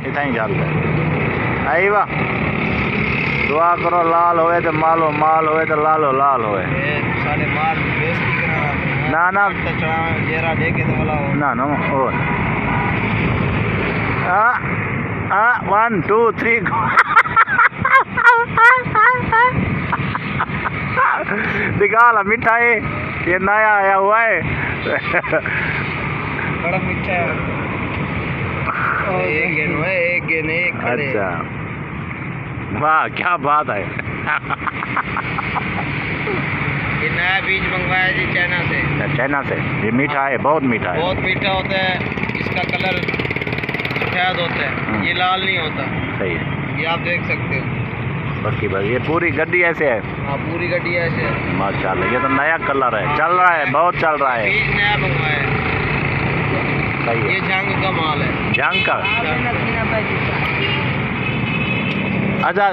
इतना ही चलता है। आई वाह, दुआ करो लाल होए तो मालो माल होए तो लालो लाल होए। सारे माल बेइज्जती करा ना ना जेरा देके तो वाला हो ना ना ओ 1 2 3 दिखा ला मिठाई, ये नया आया हुआ है। बड़ा मीठा है। एक गेन एक खड़े। अच्छा वाह क्या बात है। ये नया बीज मंगवाया जी चाइना से। चाइना से, ये मीठा है, बहुत मीठा है। बहुत मीठा होता है, इसका कलर सफेद होता है, ये लाल नहीं होता। सही है, ये आप देख सकते हो। बाकी बस ये पूरी गड्डी ऐसे है। हाँ पूरी गड्डी ऐसे है। माशाल्लाह, ये तो नया कलर है, चल रहा है, बहुत चल रहा है। बीज नया मंगवाया है। सही है, ये जंग का माल है। जंग का। अच्छा